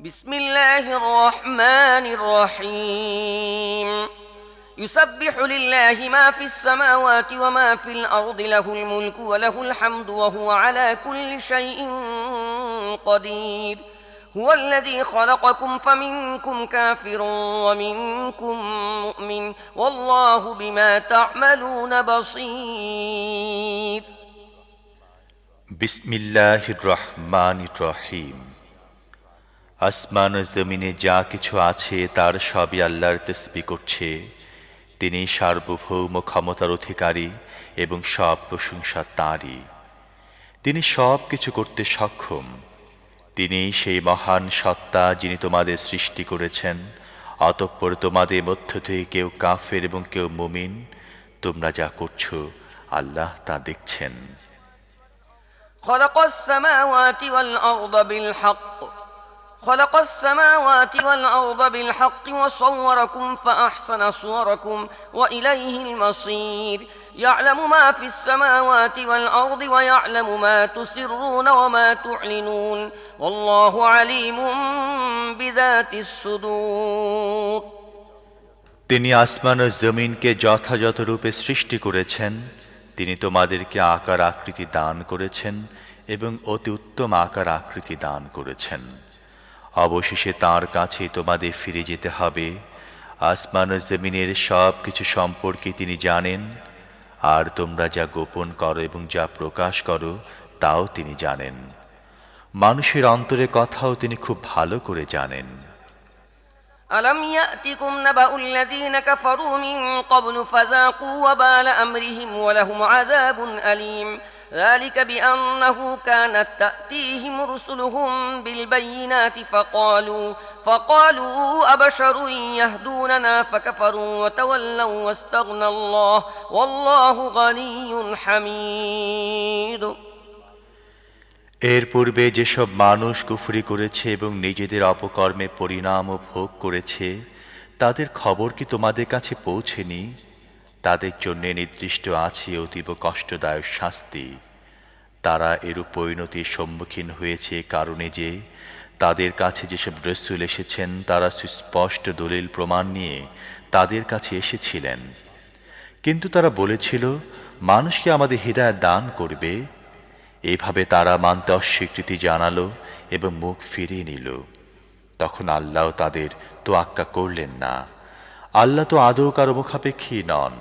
بسم الله الرحمن الرحيم يسبح لله ما في السماوات وما في الأرض له الملك وله الحمد وهو على كل شيء قدير هو الذي خلقكم فمنكم كافر ومنكم مؤمن والله بما تعملون بصير বিসমিল্লাহির রহমানির রহিম। আসমান ও জমিনে যা কিছু আছে তার সবই আল্লাহর তাসবিহ করছে। তিনি সার্বভৌম ক্ষমতার অধিকারী এবং সব প্রশংসা তাঁরই। তিনি সব কিছু করতে সক্ষম। তিনি সেই মহান সত্তা যিনি তোমাদের সৃষ্টি করেছেন, অতঃপর তোমাদের মধ্য থেকে কেউ কাফের এবং কেউ মুমিন। তোমরা যা করছো আল্লাহ তা দেখছেন। خلق السماوات والأرض بالحق وصوركم فأحسن صوركم وإليه المصير يعلم ما في السماوات والأرض ويعلم ما تسرون وما تعلنون والله عليم بذات الصدور তিনি আসমান ও জমিনকে যথাযথ রূপে সৃষ্টি করেছেন। তিনি তোমাদেরকে আকার আকৃতি দান করেছেন এবং অতি উত্তম আকার আকৃতি দান করেছেন। অবশেষে তাঁর কাছে তোমাদের ফিরে যেতে হবে। আসমান ও জমিনের সব কিছু সম্পর্কে তিনি জানেন, আর তোমরা যা গোপন করো এবং যা প্রকাশ করো তাও তিনি জানেন। মানুষের অন্তরে কথাও তিনি খুব ভালো করে জানেন। ألم يأتكم نبأ الذين كفروا من قبل فذاقوا وبال أمرهم ولهم عذاب أليم ذلك بأنه كانت تأتيهم رسلهم بالبينات فقالوا أبشر يهدوننا فكفروا وتولوا واستغنى الله والله غني حميد এর পূর্বে যেসব মানুষ কুফরি করেছে এবং নিজেদের অপকর্মে পরিণামও ভোগ করেছে, তাদের খবর কি তোমাদের কাছে পৌঁছেনি? তাদের জন্য নির্দিষ্ট আছে অতীব কষ্টদায়ক শাস্তি। তারা এরূপ পরিণতির সম্মুখীন হয়েছে কারণে যে তাদের কাছে যেসব রাসূল এসেছেন তারা সুস্পষ্ট দলিল প্রমাণ নিয়ে তাদের কাছে এসেছিলেন, কিন্তু তারা বলেছিল মানুষকে আমাদের হিদায়াত দান করবে। এইভাবে তারা মানতে অস্বীকৃতি জানালো এবং মুখ ফিরিয়ে নিল। তখন আল্লাহ তাদের তোয়াক্কা করলেন না। আল্লাহ তো আদৌ কারো মুখাপেক্ষী নন,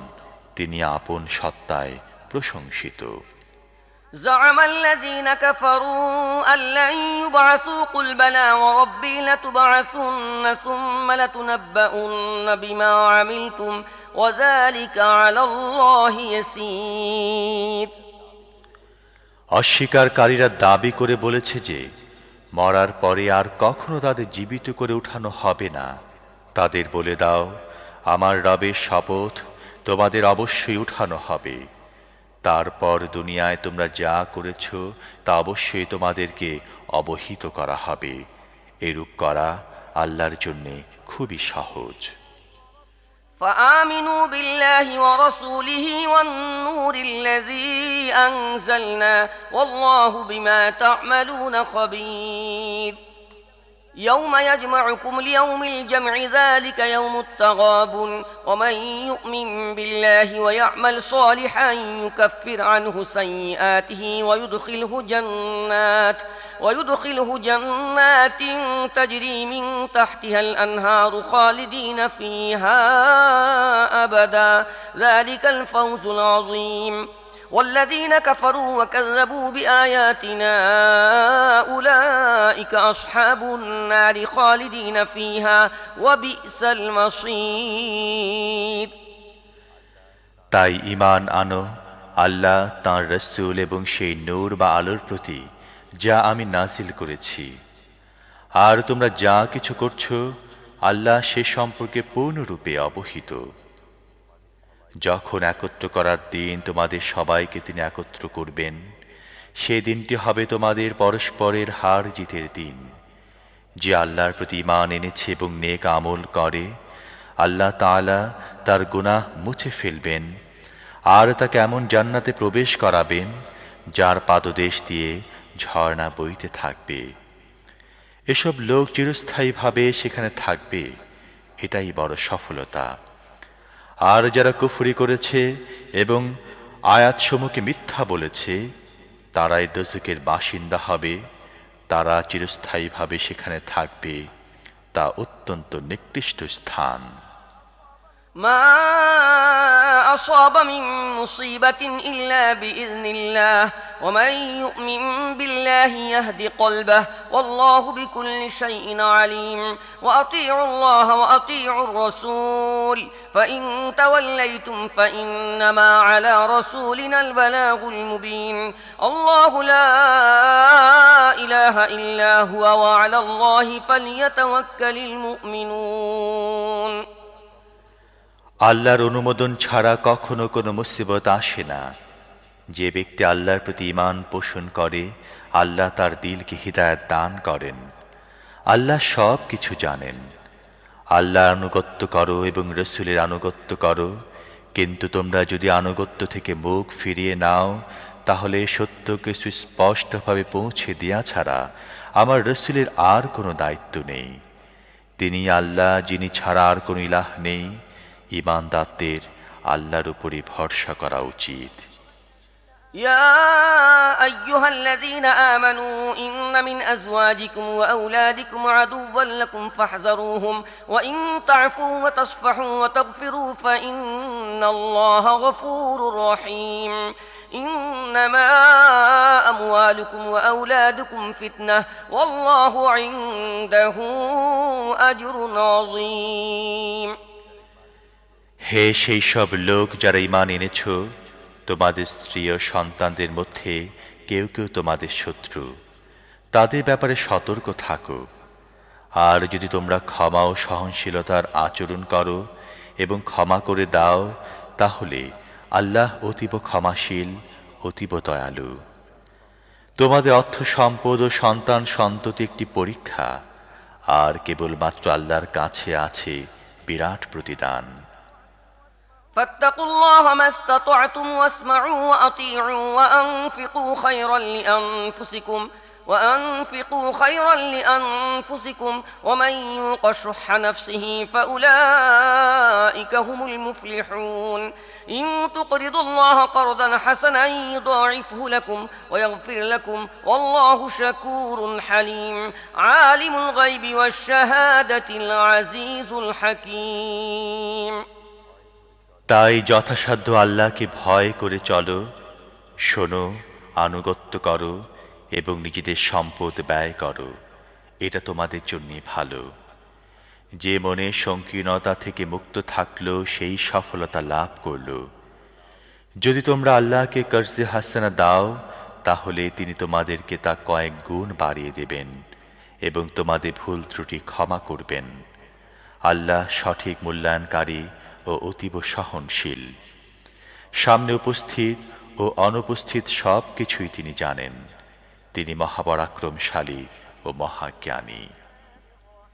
তিনি আপন সত্তায় প্রশংসিত। زعم الذين كفروا أن لن يبعثوا قل بلى وربي لتبعثن ثم لتنبؤن بما عملتم وذلك على الله يسير অস্বীকারীরা দাবি করে বলেছে যে মরার পরে আর কখনো তাদের জীবিত করে উঠানো হবে না। তাদের বলে দাও, আমার রবের শপথ, তোমাদের অবশ্যই উঠানো হবে। তারপর দুনিয়ায় তোমরা যা করেছ তা অবশ্যই তোমাদেরকে অবহিত করা হবে। এরূপ করা আল্লাহর জন্য খুবই সহজ। فآمنوا بالله ورسوله والنور الذي أنزلنا والله بما تعملون خبير يوم يجمعكم ليوم الجمع ذلك يوم التغابن ومن يؤمن بالله ويعمل صالحا يكفر عنه سيئاته ويدخله جنات تجري من تحتها الأنهار خالدين فيها أبدا ذلك الفوز العظيم والذين كفروا وكذبوا بآياتنا أولئك أصحاب النار خالدين فيها وبئس المصير তাই ঈমান আনো আল্লাহ, তাঁর রাসূল এবং সেই নূর বা আলোর প্রতি যা আমি নাজিল করেছি। আর তোমরা যা কিছু করছো আল্লাহ সে সম্পর্কে পূর্ণরূপে অবহিত। যখন একত্র করার দিন তোমাদের সবাইকে তিনি একত্র করবেন, সে দিনটি হবে তোমাদের পরস্পরের হার জিতের দিন। যে আল্লাহর প্রতি ঈমান এনেছে এবং নেক আমল করে, আল্লাহ তাআলা তার গুনাহ মুছে ফেলবেন আর তাকে এমন জান্নাতে প্রবেশ করাবেন যার পাদদেশ দিয়ে ঝর্ণা বইতে থাকবে। এসব লোক চিরস্থায়ীভাবে সেখানে থাকবে, এটাই বড় সফলতা। আর যারা কুফরি করেছে এবং আয়াতসমূহকে মিথ্যা বলেছে, তারাই দোজখের বাসিন্দা হবে, তারা চিরস্থায়ীভাবে সেখানে থাকবে, তা অত্যন্ত নিকৃষ্ট স্থান। ما أصاب من مصيبة إلا بإذن الله ومن يؤمن بالله يهد قلبه والله بكل شيء عليم وأطيعوا الله وأطيعوا الرسول فإن توليتم فإنما على رسولنا البلاغ المبين الله لا إله إلا هو وعلى الله فليتوكل المؤمنون আল্লাহর অনুমোদন ছাড়া কখনো কোনো মুসিবত আসে না। যে ব্যক্তি আল্লাহর প্রতি ঈমান পোষণ করে, আল্লাহ তার দিলকে হিদায়াত দান করেন। আল্লাহ সব কিছু জানেন। আল্লাহর আনুগত্য করো এবং রসুলের আনুগত্য করো, কিন্তু তোমরা যদি আনুগত্য থেকে মুখ ফিরিয়ে নাও, তাহলে সত্যকে সুস্পষ্টভাবে পৌঁছে দেয়া ছাড়া আমার রসুলের আর কোনো দায়িত্ব নেই। তিনি আল্লাহ, যিনি ছাড়া আর কোনো ইলাহ নেই। ঈমানদারদের আল্লাহর উপরই ভরসা করা উচিত। يا أيها الذين آمنوا إن من أزواجكم وأولادكم عدوا لكم فاحذروهم وإن تعفوا وتصفحوا وتغفروا فإن الله غفور رحيم إنما أموالكم وأولادكم فتنة والله عنده أجر عظيم হে সেই সব লোক যারা ঈমান এনেছ, তোমাদের স্ত্রী ও সন্তানদের মধ্যে কেউ কেউ তোমাদের শত্রু, তাদের ব্যাপারে সতর্ক থাকো। আর যদি তোমরা ক্ষমা ও সহনশীলতার আচরণ করো এবং ক্ষমা করে দাও, তাহলে আল্লাহ অতীব ক্ষমাশীল, অতীব দয়ালু। তোমাদের অর্থ সম্পদ ও সন্তান সন্ততি একটি পরীক্ষা, আর কেবলমাত্র আল্লাহর কাছে আছে বিরাট প্রতিদান। فاتقوا الله ما استطعتم واسمعوا وأطيعوا وأنفقوا خيرا لأنفسكم ومن يوق شح نفسه فأولئك هم المفلحون إن تقرضوا الله قرضا حسنا يضاعفه لكم ويغفر لكم والله شكور حليم عالم الغيب والشهادة العزيز الحكيم তাই যথাসাধ্য আল্লাহকে ভয় করে চলো, শোনো, আনুগত্য করো এবং নিজেদের সম্পদ ব্যয় করো, এটা তোমাদের জন্য ভালো। যে মনে সংকীর্ণতা থেকে মুক্ত থাকলো সেই সফলতা লাভ করলো। যদি তোমরা আল্লাহকে কর্জে হাসানা দাও, তাহলে তিনি তোমাদেরকে তা কয়েক গুণ বাড়িয়ে দেবেন এবং তোমাদের ভুল ত্রুটি ক্ষমা করবেন। আল্লাহ সঠিক মূল্যায়নকারী ও অতীব সহনশীল। সামনে উপস্থিত ও অনুপস্থিত সব কিছুই তিনি জানেন। তিনি মহাপরাক্রমশালী ও মহাজ্ঞানী।